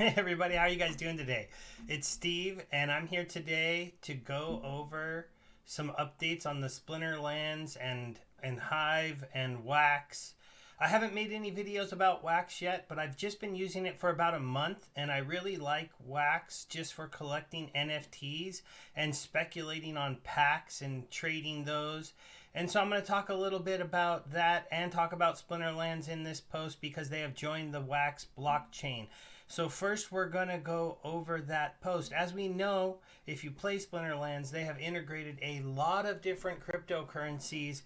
Hey everybody, how are you guys doing today? It's Steve, and I'm here today to go over some updates on the Splinterlands and Hive and Wax. I haven't made any videos about Wax yet, but I've just been using it for about a month, and I really like Wax just for collecting NFTs and speculating on packs and trading those. And so I'm going to talk a little bit about that and talk about Splinterlands in this post because they have joined the Wax blockchain. So first we're going to go over that post. As we know, if you play Splinterlands, they have integrated a lot of different cryptocurrencies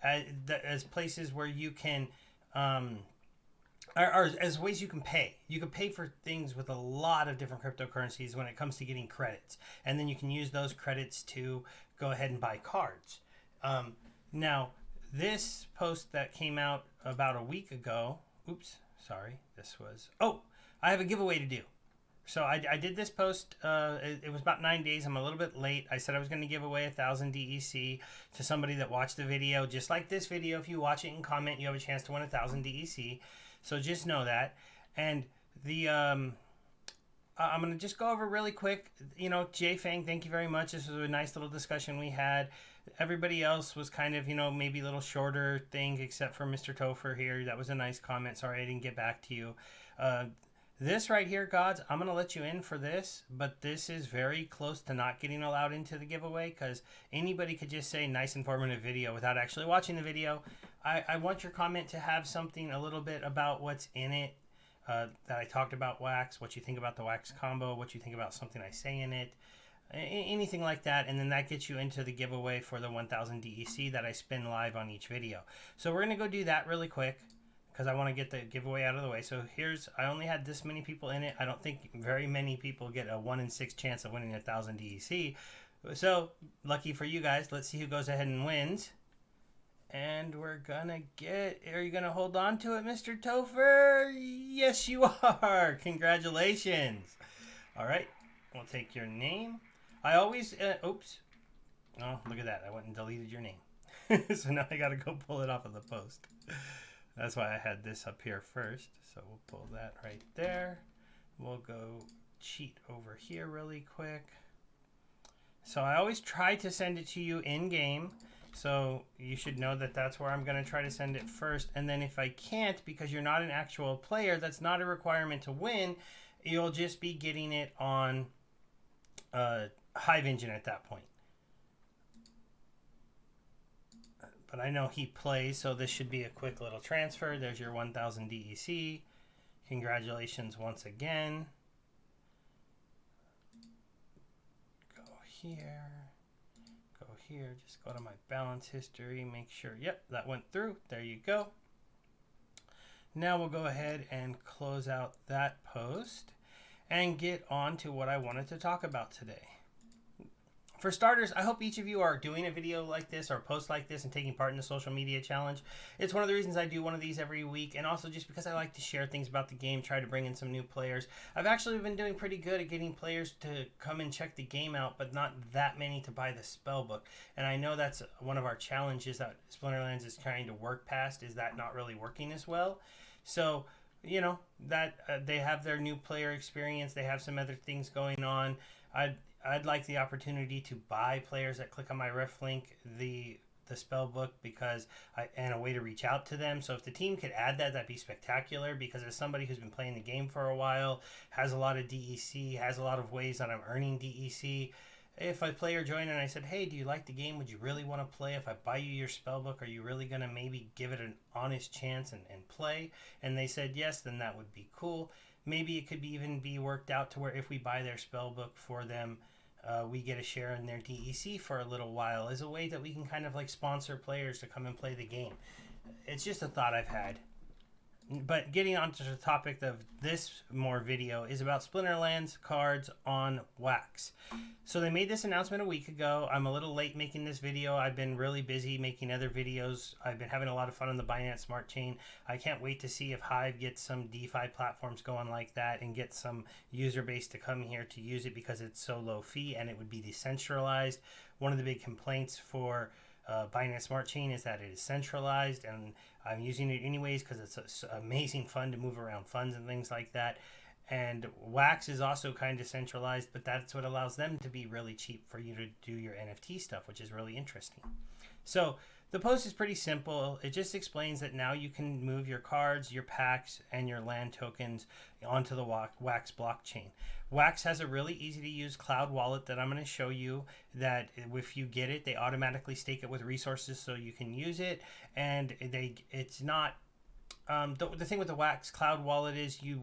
as places where you can or as ways you can pay. You can pay for things with a lot of different cryptocurrencies when it comes to getting credits. And then you can use those credits to go ahead and buy cards. Now, this post that came out about a week ago, oops, sorry, this was, I have a giveaway to do. So I did this post. It was about 9 days. I'm a little bit late. I said I was going to give away 1,000 DEC to somebody that watched the video. Just like this video, if you watch it and comment, you have a chance to win 1,000 DEC. So just know that. And the I'm going to just go over really quick. You know, Jay Fang, thank you very much. This was a nice little discussion we had. Everybody else was kind of, maybe a little shorter thing, except for Mr. Topher here. That was a nice comment. Sorry I didn't get back to you. This right here, gods, I'm going to let you in for this, but this is very close to not getting allowed into the giveaway because anybody could just say nice informative video without actually watching the video. I want your comment to have something a little bit about what's in it, that I talked about Wax, what you think about the Wax combo, what you think about something I say in it, anything like that, and then that gets you into the giveaway for the 1,000 DEC that I spin live on each video. So we're going to go do that really quick, because I want to get the giveaway out of the way. So I only had this many people in it. I don't think very many people get a 1 in 6 chance of winning 1,000 DEC. So lucky for you guys. Let's see who goes ahead and wins. And we're gonna are you gonna hold on to it, Mr. Topher? Yes, you are. Congratulations. All right, we'll take your name. I always, oops. Oh, look at that. I went and deleted your name. So now I gotta go pull it off of the post. That's why I had this up here first. So we'll pull that right there. We'll go cheat over here really quick. So I always try to send it to you in game. So you should know that that's where I'm going to try to send it first. And then if I can't, because you're not an actual player, that's not a requirement to win. You'll just be getting it on Hive Engine at that point. But I know he plays, so this should be a quick little transfer. There's your 1,000 DEC. Congratulations once again. Go here. Go here. Just go to my balance history. Make sure, yep, that went through. There you go. Now we'll go ahead and close out that post and get on to what I wanted to talk about today. For starters, I hope each of you are doing a video like this or a post like this and taking part in the social media challenge. It's one of the reasons I do one of these every week, and also just because I like to share things about the game, try to bring in some new players. I've actually been doing pretty good at getting players to come and check the game out, but not that many to buy the spellbook. And I know that's one of our challenges that Splinterlands is trying to work past, is that not really working as well. So, that they have their new player experience. They have some other things going on. I'd like the opportunity to buy players that click on my ref link the spell book and a way to reach out to them. So if the team could add that, that'd be spectacular, because as somebody who's been playing the game for a while, has a lot of DEC, has a lot of ways that I'm earning DEC. If a player joined and I said, hey, do you like the game? Would you really want to play? If I buy you your spell book, are you really going to maybe give it an honest chance and play? And they said yes, then that would be cool. Maybe it could even be worked out to where if we buy their spell book for them, we get a share in their DEC for a little while, as a way that we can kind of like sponsor players to come and play the game. It's just a thought I've had. But getting on to the topic of this more video is about Splinterlands cards on Wax. So they made this announcement a week ago. I'm a little late making this video. I've been really busy making other videos. I've been having a lot of fun on the Binance Smart Chain. I can't wait to see if Hive gets some DeFi platforms going like that and get some user base to come here to use it, because it's so low fee and it would be decentralized. One of the big complaints for Binance Smart Chain is that it is centralized, and I'm using it anyways because it's amazing fun to move around funds and things like that. And Wax is also kind of centralized, but that's what allows them to be really cheap for you to do your NFT stuff, which is really interesting. So the post is pretty simple. It just explains that now you can move your cards, your packs, and your land tokens onto the Wax blockchain. Wax has a really easy to use cloud wallet that I'm going to show you, that if you get it, they automatically stake it with resources so you can use it. And it's not the thing with the Wax Cloud Wallet is you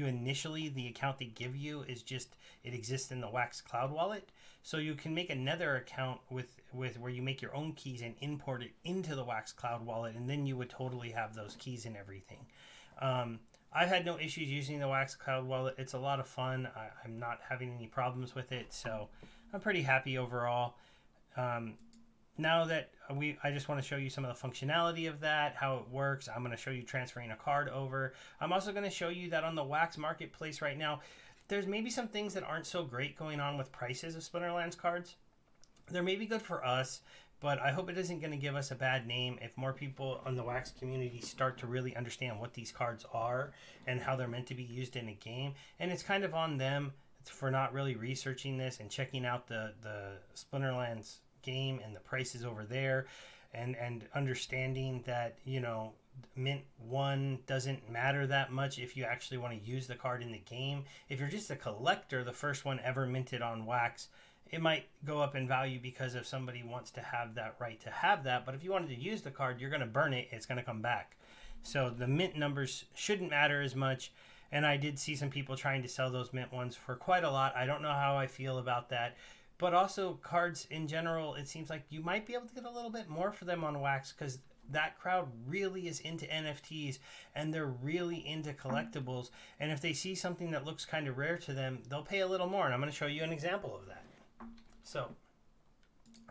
initially, the account they give you is just, it exists in the Wax Cloud Wallet, so you can make another account with where you make your own keys and import it into the Wax Cloud Wallet, and then you would totally have those keys and everything. I've had no issues using the Wax Cloud Wallet. It's a lot of fun. I'm not having any problems with it, so I'm pretty happy overall. Now that I just want to show you some of the functionality of that, how it works. I'm going to show you transferring a card over. I'm also going to show you that on the Wax Marketplace right now, there's maybe some things that aren't so great going on with prices of Splinterlands cards. They're maybe good for us, but I hope it isn't going to give us a bad name if more people on the Wax community start to really understand what these cards are and how they're meant to be used in a game. And it's kind of on them for not really researching this and checking out the Splinterlands game and the prices over there, and understanding that, you know, mint 1 doesn't matter that much if you actually want to use the card in the game. If you're just a collector, the first one ever minted on Wax, it might go up in value because if somebody wants to have that right to have that. But if you wanted to use the card, you're going to burn it, it's going to come back. So the mint numbers shouldn't matter as much. And I did see some people trying to sell those mint ones for quite a lot. I don't know how I feel about that. But also cards in general, it seems like you might be able to get a little bit more for them on Wax, because that crowd really is into NFTs and they're really into collectibles. And if they see something that looks kind of rare to them, they'll pay a little more. And I'm going to show you an example of that. So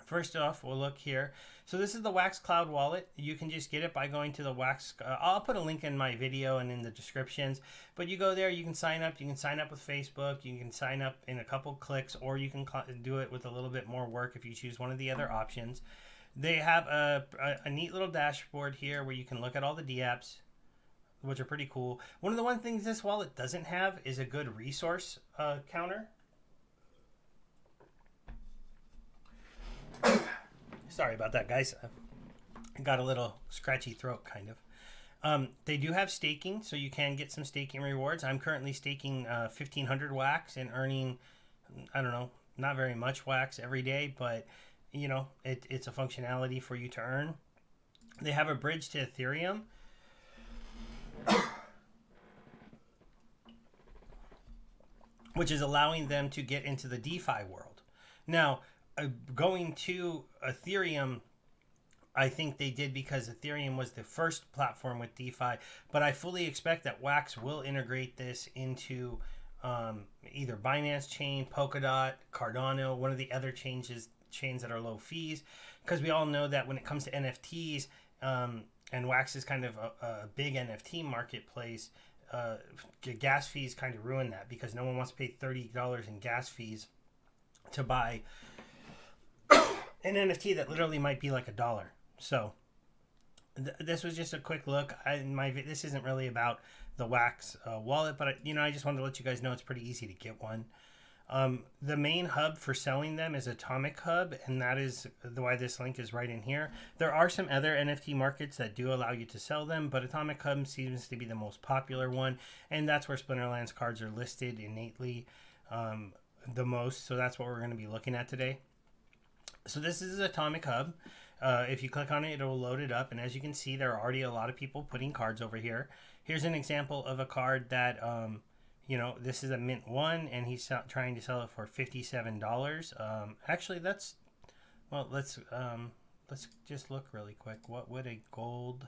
first off, we'll look here. So this is the Wax Cloud Wallet. You can just get it by going to the Wax. I'll put a link in my video and in the descriptions. But you go there, you can sign up. You can sign up with Facebook. You can sign up in a couple clicks, or you can do it with a little bit more work if you choose one of the other options. They have a neat little dashboard here where you can look at all the DApps, which are pretty cool. One of the things this wallet doesn't have is a good resource counter. Sorry about that, guys. I got a little scratchy throat, kind of. They do have staking, so you can get some staking rewards. I'm currently staking 1,500 Wax and earning, I don't know, not very much Wax every day, but, you know, it's a functionality for you to earn. They have a bridge to Ethereum. Which is allowing them to get into the DeFi world. Now, going to Ethereum, I think they did because Ethereum was the first platform with DeFi, but I fully expect that Wax will integrate this into either Binance Chain, Polkadot, Cardano, one of the other chains that are low fees, because we all know that when it comes to NFTs, and Wax is kind of a big NFT marketplace, gas fees kind of ruin that, because no one wants to pay $30 in gas fees to buy an NFT that literally might be like $1. So this was just a quick look. This isn't really about the Wax wallet, but I just wanted to let you guys know it's pretty easy to get one. The main hub for selling them is Atomic Hub, and that is why this link is right in here. There are some other NFT markets that do allow you to sell them, but Atomic Hub seems to be the most popular one, and that's where Splinterlands cards are listed innately the most. So that's what we're going to be looking at today. So this is Atomic Hub. If you click on it, it will load it up. And as you can see, there are already a lot of people putting cards over here. Here's an example of a card that, this is a mint 1, and he's trying to sell it for $57. Actually, let's just look really quick. What would a gold...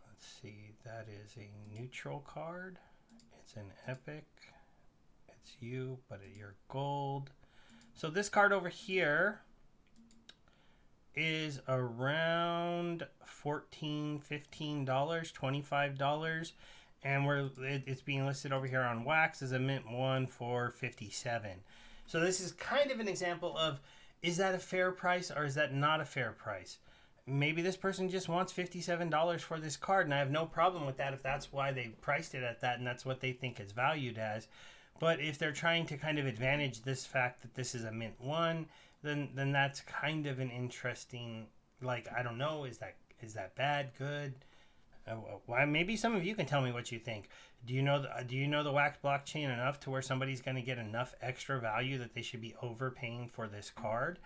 Let's see. That is a neutral card. It's an epic. It's you, but you're gold. So this card over here is around $14, $15, $25, and it's being listed over here on Wax as a mint 1 for $57. So this is kind of an example of, is that a fair price or is that not a fair price? maybe this person just wants $57 for this card, and I have no problem with that if that's why they priced it at that and that's what they think it's valued as. But if they're trying to kind of advantage this fact that this is a mint one, then that's kind of an interesting, like, I don't know, is that bad, good? Why? Maybe some of you can tell me what you think. Do you know the Wax blockchain enough to where somebody's going to get enough extra value that they should be overpaying for this card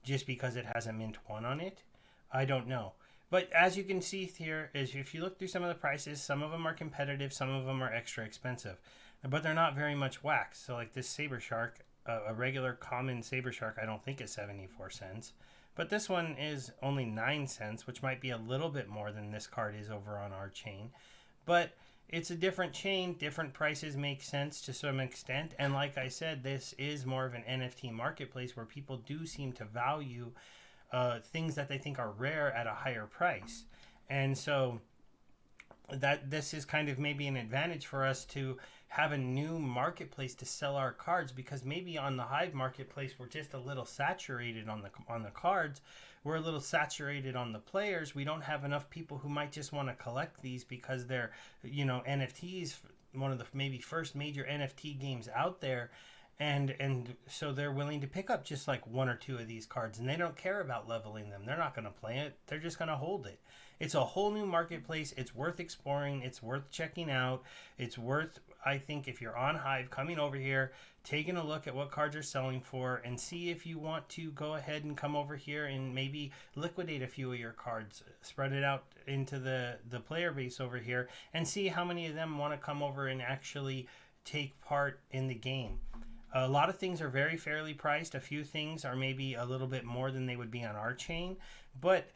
just because it has a mint one on it? I don't know. But as you can see here, is if you look through some of the prices, some of them are competitive, some of them are extra expensive, but they're not very much wax. So like this Saber Shark, a regular common Saber Shark, I don't think is 74 cents. But this one is only 9 cents, which might be a little bit more than this card is over on our chain. But it's a different chain. Different prices make sense to some extent. And like I said, this is more of an NFT marketplace where people do seem to value things that they think are rare at a higher price. And so that this is kind of maybe an advantage for us to have a new marketplace to sell our cards, because maybe on the Hive marketplace we're just a little saturated on the cards, we're a little saturated on the players. We don't have enough people who might just want to collect these because they're, NFTs, one of the maybe first major NFT games out there, and so they're willing to pick up just like one or two of these cards, and they don't care about leveling them. They're not going to play it. They're just going to hold it. It's a whole new marketplace. It's worth exploring. It's worth checking out. It's worth, I think, if you're on Hive, coming over here, taking a look at what cards are selling for, and see if you want to go ahead and come over here and maybe liquidate a few of your cards, spread it out into the player base over here, and see how many of them want to come over and actually take part in the game. A lot of things are very fairly priced. A few things are maybe a little bit more than they would be on our chain, but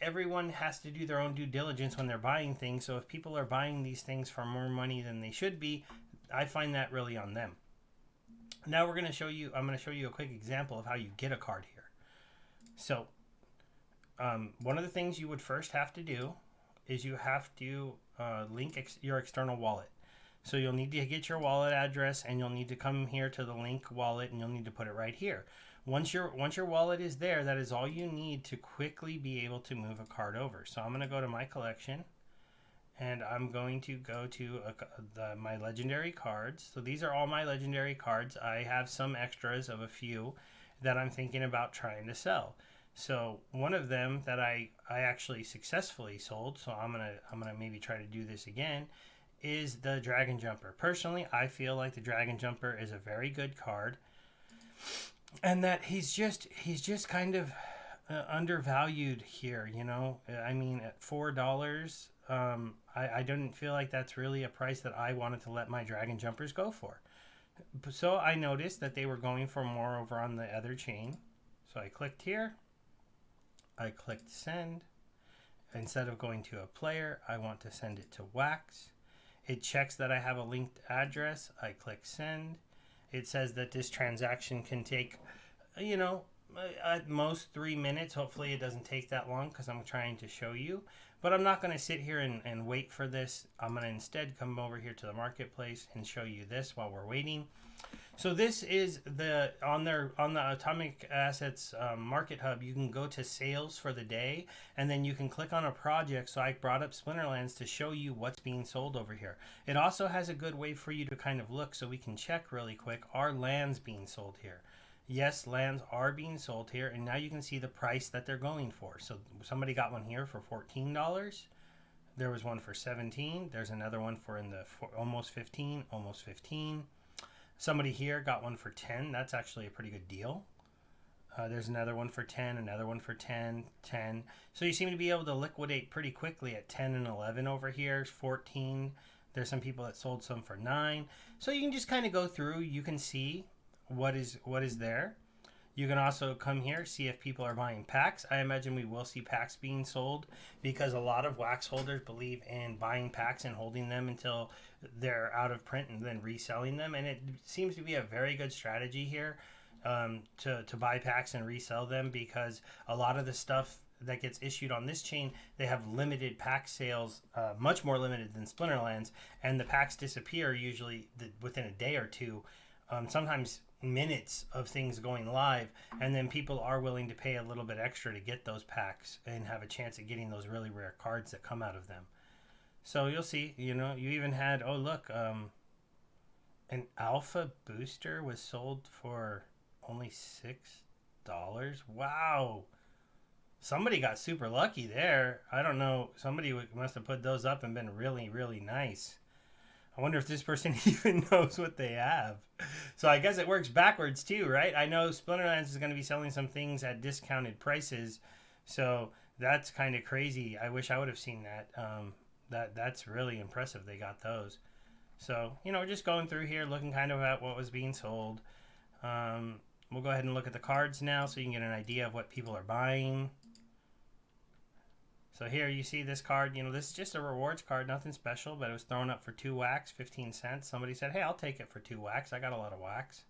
everyone has to do their own due diligence when they're buying things. So if people are buying these things for more money than they should be, I find that really on them. Now I'm going to show you a quick example of how you get a card here. So one of the things you would first have to do is you have to link your external wallet. So you'll need to get your wallet address, and you'll need to come here to the link wallet, and you'll need to put it right here. Once your wallet is there, that is all you need to quickly be able to move a card over. So I'm going to go to my collection, and I'm going to go to my legendary cards. So these are all my legendary cards. I have some extras of a few that I'm thinking about trying to sell. So one of them that I actually successfully sold, so I'm gonna maybe try to do this again, is the Dragon Jumper. Personally, I feel like the Dragon Jumper is a very good card, and that he's just kind of undervalued here. I mean, at $4, I didn't feel like that's really a price that I wanted to let my Dragon Jumpers go for. So I noticed that they were going for more over on the other chain. So I clicked here. I clicked send. Instead of going to a player, I want to send it to Wax. It checks that I have a linked address. I click send. It says that this transaction can take, at most 3 minutes. Hopefully it doesn't take that long because I'm trying to show you. But I'm not going to sit here and wait for this. I'm going to instead come over here to the marketplace and show you this while we're waiting. So this is on the Atomic Assets Market Hub. You can go to sales for the day, and then you can click on a project. So I brought up Splinterlands to show you what's being sold over here. It also has a good way for you to kind of look, so we can check really quick, are lands being sold here? Yes, lands are being sold here, and now you can see the price that they're going for. So somebody got one here for $14. There was one for $17. There's another one for almost $15. Somebody here got one for $10. That's actually a pretty good deal. There's another one for $10, another one for $10, $10. So you seem to be able to liquidate pretty quickly at $10 and $11 over here, $14. There's some people that sold some for $9. So you can just kind of go through. You can see what is there. You can also come here, see if people are buying packs. I imagine we will see packs being sold because a lot of wax holders believe in buying packs and holding them until they're out of print and then reselling them. And it seems to be a very good strategy here to buy packs and resell them, because a lot of the stuff that gets issued on this chain, they have limited pack sales, much more limited than Splinterlands, and the packs disappear usually within a day or two. sometimes minutes of things going live, and then people are willing to pay a little bit extra to get those packs and have a chance at getting those really rare cards that come out of them. So you'll see, you even had, oh look, an alpha booster was sold for only $6. Wow. Somebody got super lucky there. I don't know. Somebody must have put those up and been really, really nice. I wonder if this person even knows what they have. So I guess it works backwards too, right? I know Splinterlands is going to be selling some things at discounted prices. So that's kind of crazy. I wish I would have seen that. That's really impressive. They got those. So, just going through here, looking kind of at what was being sold. We'll go ahead and look at the cards now so you can get an idea of what people are buying. So here you see this card. This is just a rewards card, nothing special, but it was thrown up for 2 wax, 15 cents. Somebody said, hey, I'll take it for 2 wax. I got a lot of wax.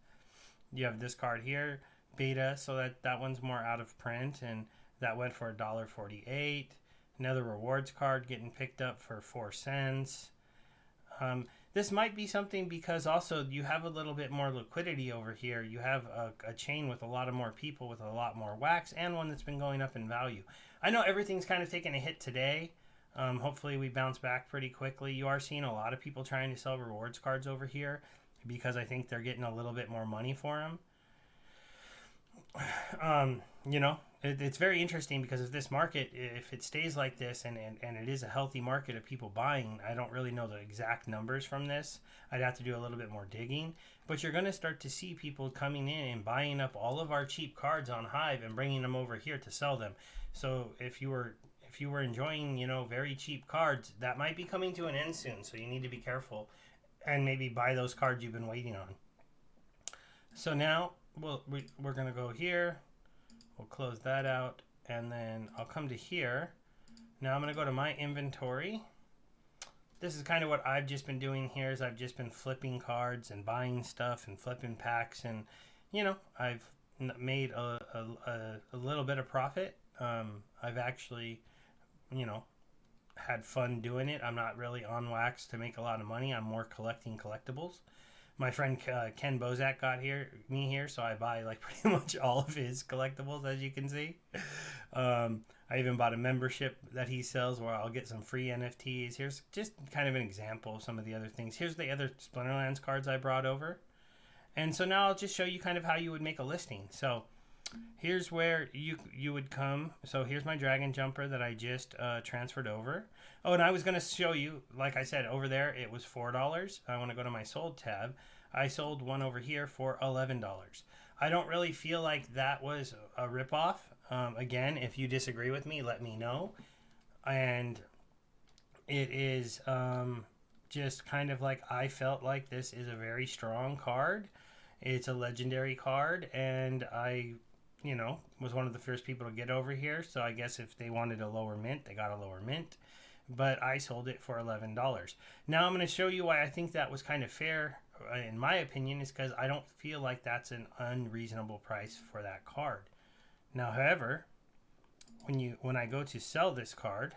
You have this card here, beta, so that one's more out of print, and that went for $1.48. Another rewards card getting picked up for 4 cents. This might be something because also you have a little bit more liquidity over here. You have a chain with a lot of more people with a lot more wax, and one that's been going up in value. I know everything's kind of taken a hit today. Hopefully we bounce back pretty quickly. You are seeing a lot of people trying to sell rewards cards over here because I think they're getting a little bit more money for them. It's very interesting because if this market, if it stays like this and it is a healthy market of people buying, I don't really know the exact numbers from this. I'd have to do a little bit more digging. But you're going to start to see people coming in and buying up all of our cheap cards on Hive and bringing them over here to sell them. So if you were enjoying, very cheap cards, that might be coming to an end soon. So you need to be careful and maybe buy those cards you've been waiting on. So now we're going to go here. We'll close that out, and then I'll come to here. Now I'm going to go to my inventory. This is kind of what I've just been doing here is I've just been flipping cards and buying stuff and flipping packs, and I've made a little bit of profit. I've actually had fun doing it. I'm not really on wax to make a lot of money. I'm more collecting collectibles. My friend Ken Bozak got me here, so I buy like pretty much all of his collectibles, as you can see. I even bought a membership that he sells where I'll get some free NFTs. Here's just kind of an example of some of the other things. Here's the other Splinterlands cards I brought over. And so now I'll just show you kind of how you would make a listing. So here's where you would come. So here's my dragon jumper that I just transferred over. Oh, and I was going to show you, like I said, over there it was $4. I want to go to my sold tab. I sold one over here for $11. I don't really feel like that was a ripoff. Again, if you disagree with me, let me know. And it is just kind of like I felt like this is a very strong card. It's a legendary card, and I was one of the first people to get over here. So I guess if they wanted a lower mint, they got a lower mint. But I sold it for $11. Now I'm going to show you why I think that was kind of fair, in my opinion, is because I don't feel like that's an unreasonable price for that card. Now, however, when I go to sell this card,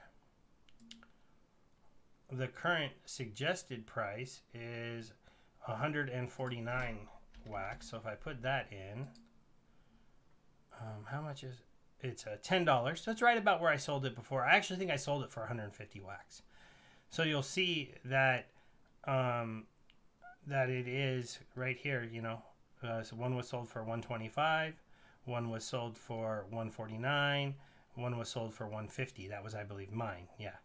the current suggested price is 149 wax. So if I put that in, how much is it's $10, so it's right about where I sold it before. I actually think I sold it for 150 wax. So you'll see that that it is right here. So one was sold for 125, one was sold for 149, one was sold for 150. That was, I believe, mine. Yeah,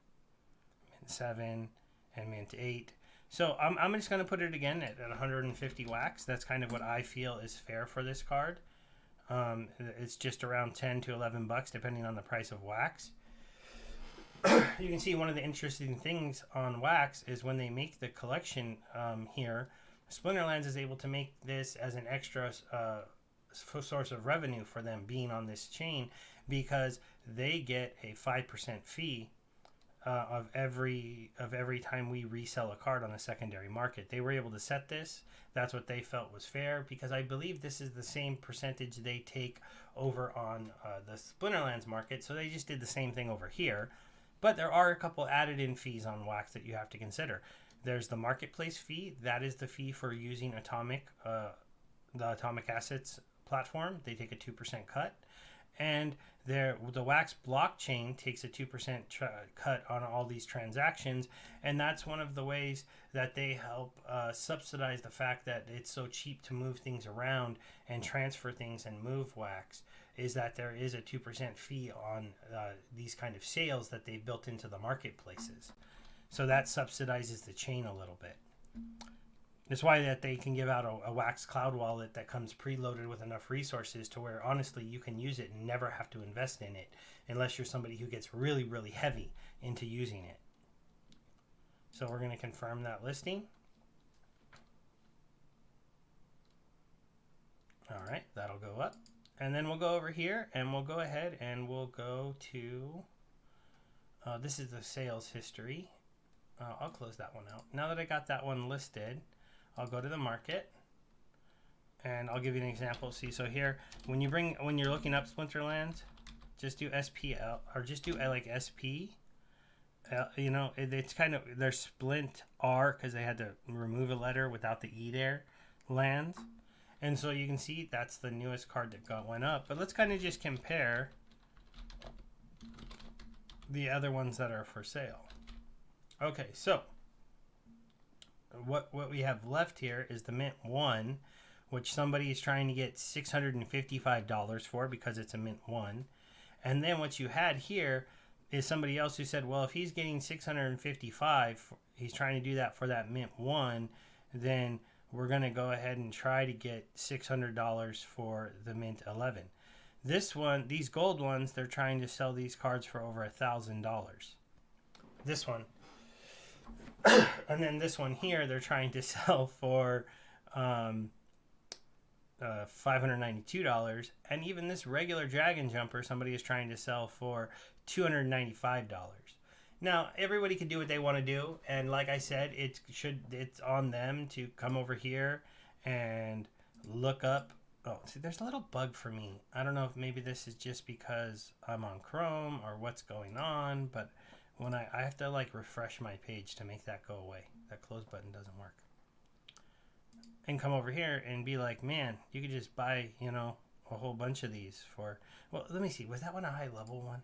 mint 7 and mint 8. So I'm just going to put it again at 150 wax. That's kind of what I feel is fair for this card. It's just around 10 to 11 bucks depending on the price of wax. You can see one of the interesting things on wax is when they make the collection here, Splinterlands is able to make this as an extra source of revenue for them being on this chain, because they get a 5% fee of every time we resell a card on the secondary market. They were able to set this. That's what they felt was fair, because I believe this is the same percentage they take over on the Splinterlands market. So they just did the same thing over here. But there are a couple added in fees on wax that you have to consider. There's the marketplace fee. That is the fee for using Atomic the Atomic Assets platform. They take a 2% cut. And the Wax blockchain takes a 2% cut on all these transactions, and that's one of the ways that they help subsidize the fact that it's so cheap to move things around and transfer things and move Wax, is that there is a 2% fee on these kind of sales that they built into the marketplaces. So that subsidizes the chain a little bit. It's why that they can give out a Wax cloud wallet that comes preloaded with enough resources to where, honestly, you can use it and never have to invest in it unless you're somebody who gets really, really heavy into using it. So we're going to confirm that listing. All right, that'll go up. And then we'll go over here and we'll go ahead and we'll go to, this is the sales history. I'll close that one out. Now that I got that one listed, I'll go to the market and I'll give you an example. See, so here, when you're looking up Splinterlands, just do SPL or just do like SP. You know, it's kind of, they're Splint R because they had to remove a letter without the E there, lands. And so you can see that's the newest card that went up. But let's kind of just compare the other ones that are for sale. Okay, so what we have left here is the Mint 1, which somebody is trying to get $655 for because it's a Mint 1. And then what you had here is somebody else who said, well, if he's getting $655, he's trying to do that for that Mint 1, then we're going to go ahead and try to get $600 for the Mint 11. This one, these gold ones, they're trying to sell these cards for over $1,000. This one. And then this one here, they're trying to sell for $592. And even this regular Dragon Jumper, somebody is trying to sell for $295. Now, everybody can do what they want to do. And like I said, it's on them to come over here and look up. Oh, see, there's a little bug for me. I don't know if maybe this is just because I'm on Chrome or what's going on, but when I have to like refresh my page to make that go away. That close button doesn't work. And come over here and be like, man, you could just buy, you know, a whole bunch of these for, well, let me see. Was that one a high level one?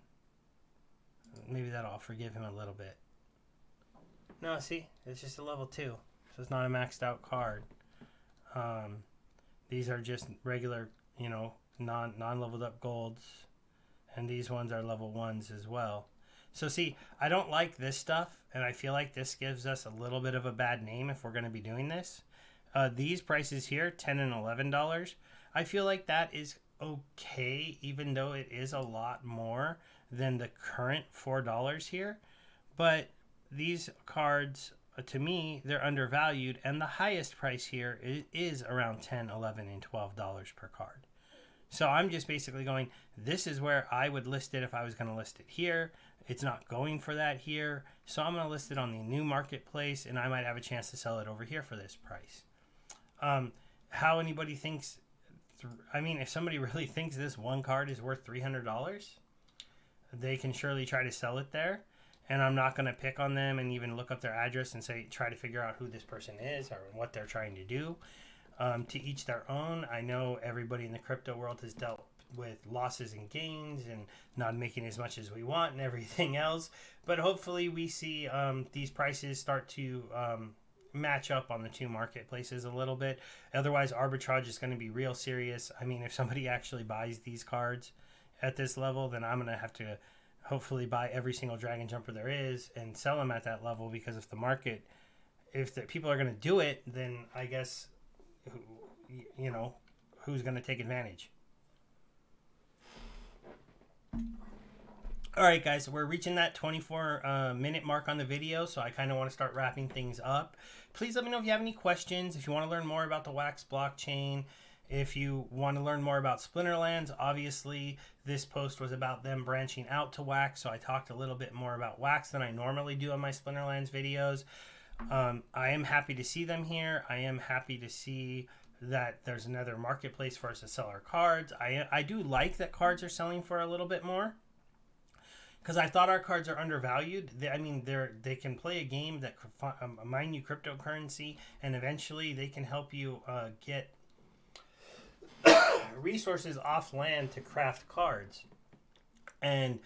Maybe that'll forgive him a little bit. No, see, it's just a level 2. So it's not a maxed out card. These are just regular, you know, non-leveled up golds. And these ones are level 1s as well. So see, I don't like this stuff, and I feel like this gives us a little bit of a bad name if we're going to be doing this. These prices here, $10 and $11, I feel like that is okay, even though it is a lot more than the current $4 here. But these cards, to me, they're undervalued, and the highest price here is around $10, $11, and $12 per card. So I'm just basically going, this is where I would list it if I was going to list it here. It's not going for that here. So I'm going to list it on the new marketplace, and I might have a chance to sell it over here for this price. How anybody thinks, I mean, if somebody really thinks this one card is worth $300, they can surely try to sell it there. And I'm not going to pick on them and even look up their address and say, try to figure out who this person is or what they're trying to do. To each their own. I know everybody in the crypto world has dealt with losses and gains and not making as much as we want and everything else. But hopefully we see these prices start to match up on the two marketplaces a little bit. Otherwise, arbitrage is going to be real serious. I mean, if somebody actually buys these cards at this level, then I'm going to have to hopefully buy every single Dragon Jumper there is and sell them at that level, because if the people are going to do it, then I guess, you know, who's going to take advantage? All right, guys, we're reaching that 24-minute mark on the video, so I kind of want to start wrapping things up. Please let me know if you have any questions, if you want to learn more about the Wax blockchain, if you want to learn more about Splinterlands. Obviously, this post was about them branching out to Wax, so I talked a little bit more about Wax than I normally do on my Splinterlands videos. I am happy to see them here. I am happy to see that there's another marketplace for us to sell our cards. I do like that cards are selling for a little bit more, because I thought our cards are undervalued. They can play a game that mine you cryptocurrency, and eventually they can help you get resources off land to craft cards. And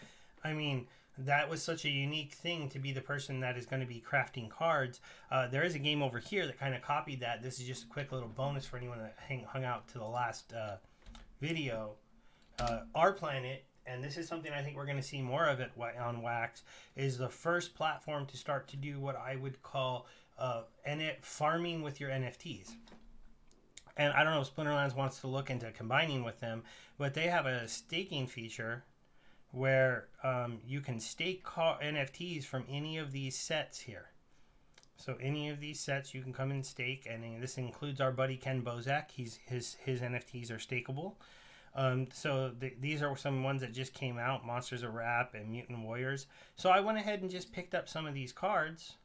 I mean, that was such a unique thing to be the person that is going to be crafting cards. There is a game over here that kind of copied that. This is just a quick little bonus for anyone that hung out to the last video. Our Planet, and this is something I think we're going to see more of it on Wax, is the first platform to start to do what I would call farming with your NFTs. And I don't know if Splinterlands wants to look into combining with them, but they have a staking feature where you can stake NFTs from any of these sets here. So any of these sets you can come and stake, and this includes our buddy Ken Bozak. His NFTs are stakeable. So these are some ones that just came out, Monsters of Rap and Mutant Warriors. So I went ahead and just picked up some of these cards.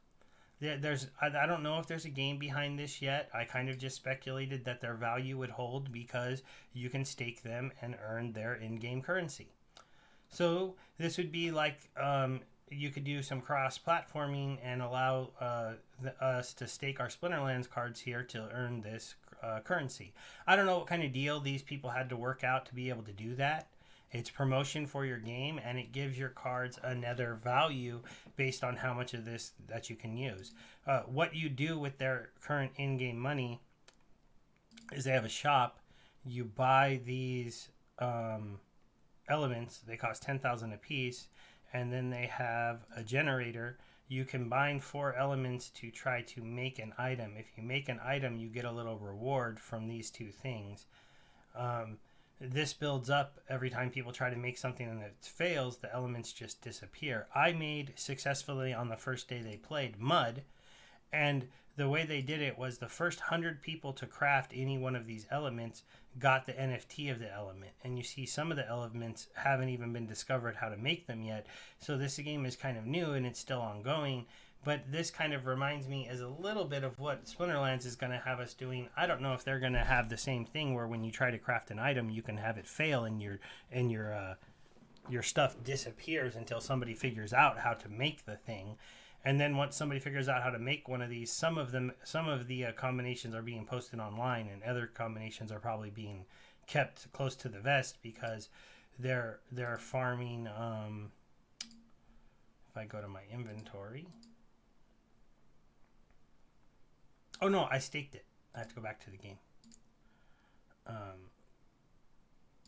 I don't know if there's a game behind this yet. I kind of just speculated that their value would hold because you can stake them and earn their in-game currency. So this would be like you could do some cross-platforming and allow us to stake our Splinterlands cards here to earn this currency. I don't know what kind of deal these people had to work out to be able to do that. It's promotion for your game, and it gives your cards another value based on how much of this that you can use. What you do with their current in-game money is they have a shop. You buy these elements. They cost 10,000 a piece, and then they have a generator. You combine 4 elements to try to make an item. If you make an item, you get a little reward from these 2 things. This builds up every time people try to make something and it fails. The elements just disappear. I made successfully on the first day they played mud, and the way they did it was the first 100 people to craft any one of these elements got the NFT of the element. And you see some of the elements haven't even been discovered how to make them yet. So this game is kind of new and it's still ongoing. But this kind of reminds me as a little bit of what Splinterlands is going to have us doing. I don't know if they're going to have the same thing where when you try to craft an item, you can have it fail and your stuff disappears until somebody figures out how to make the thing. And then once somebody figures out how to make one of these, some of the combinations are being posted online, and other combinations are probably being kept close to the vest because they're farming. If I go to my inventory, oh no, I staked it. I have to go back to the game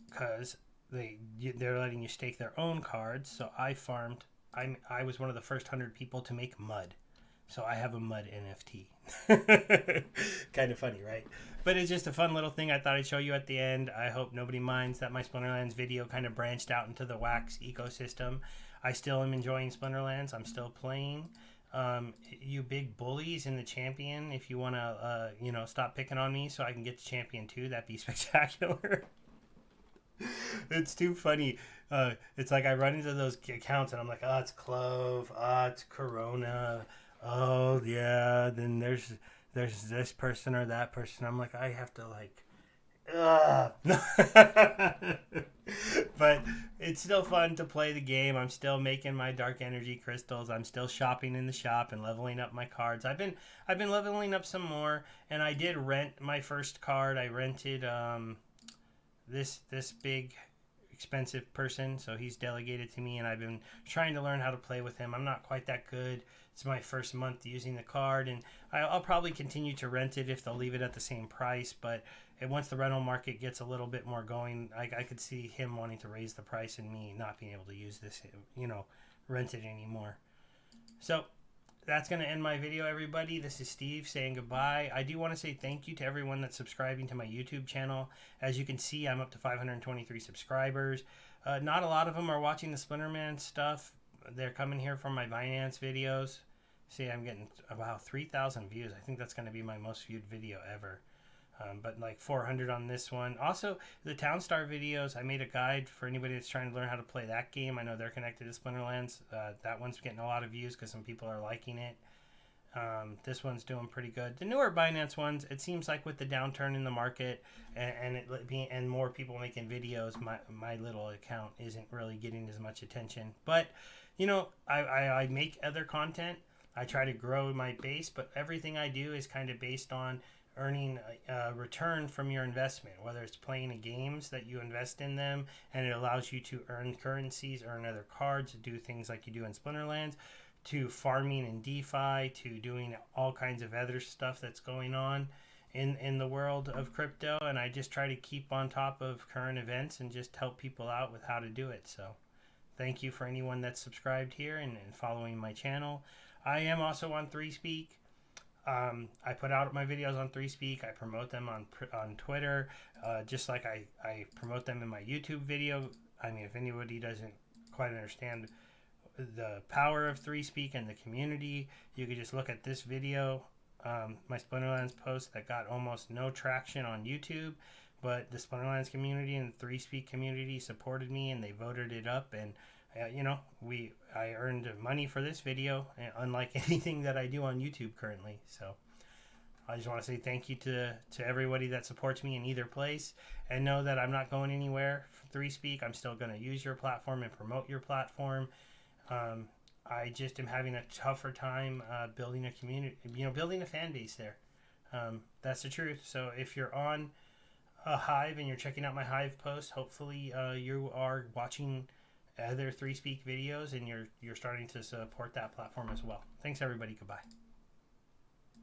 because they're letting you stake their own cards. So I farmed. I was one of the first 100 people to make mud. So I have a mud NFT. Kind of funny, right? But it's just a fun little thing I thought I'd show you at the end. I hope nobody minds that my Splinterlands video kind of branched out into the Wax ecosystem. I still am enjoying Splinterlands. I'm still playing. You big bullies in the champion, if you want to, stop picking on me so I can get to champion 2, that'd be spectacular. It's too funny. It's like I run into those accounts and I'm like, oh, it's Clove. Oh, it's Corona. Oh, yeah. Then there's this person or that person. I'm like, I have to But it's still fun to play the game. I'm still making my dark energy crystals. I'm still shopping in the shop and leveling up my cards. I've been leveling up some more, and I did rent my first card. I rented this big expensive person, so he's delegated to me, and I've been trying to learn how to play with him. I'm not quite that good. It's my first month using the card, and I'll probably continue to rent it if they'll leave it at the same price. But once the rental market gets a little bit more going, I could see him wanting to raise the price and me not being able to use this, rent it anymore. So that's going to end my video, everybody. This is Steve saying goodbye. I do want to say thank you to everyone that's subscribing to my YouTube channel. As you can see, I'm up to 523 subscribers. Not a lot of them are watching the Splinterman stuff. They're coming here from my Binance videos. See, I'm getting about 3,000 views. I think that's going to be my most viewed video ever. But like 400 on this one. Also, the Townstar videos, I made a guide for anybody that's trying to learn how to play that game. I know they're connected to Splinterlands. That one's getting a lot of views because some people are liking it. This one's doing pretty good. The newer Binance ones, it seems like with the downturn in the market and more people making videos, my little account isn't really getting as much attention. But, I make other content. I try to grow my base, but everything I do is kind of based on earning a return from your investment, whether it's playing the games that you invest in them and it allows you to earn currencies, earn other cards, do things like you do in Splinterlands, to farming and DeFi, to doing all kinds of other stuff that's going on in the world of crypto. And I just try to keep on top of current events and just help people out with how to do it. So thank you for anyone that's subscribed here and following my channel. I am also on ThreeSpeak. I put out my videos on ThreeSpeak. I promote them on Twitter, just like I promote them in my YouTube video. I mean, if anybody doesn't quite understand the power of ThreeSpeak and the community, you could just look at this video, my Splinterlands post that got almost no traction on YouTube, but the Splinterlands community and the ThreeSpeak community supported me and they voted it up, and I earned money for this video, unlike anything that I do on YouTube currently. So I just want to say thank you to everybody that supports me in either place, and know that I'm not going anywhere from ThreeSpeak. I'm still going to use your platform and promote your platform. I just am having a tougher time building a community, building a fan base there. That's the truth. So if you're on a Hive and you're checking out my Hive post, hopefully you are watching other ThreeSpeak videos and you're starting to support that platform as well. Thanks everybody. Goodbye.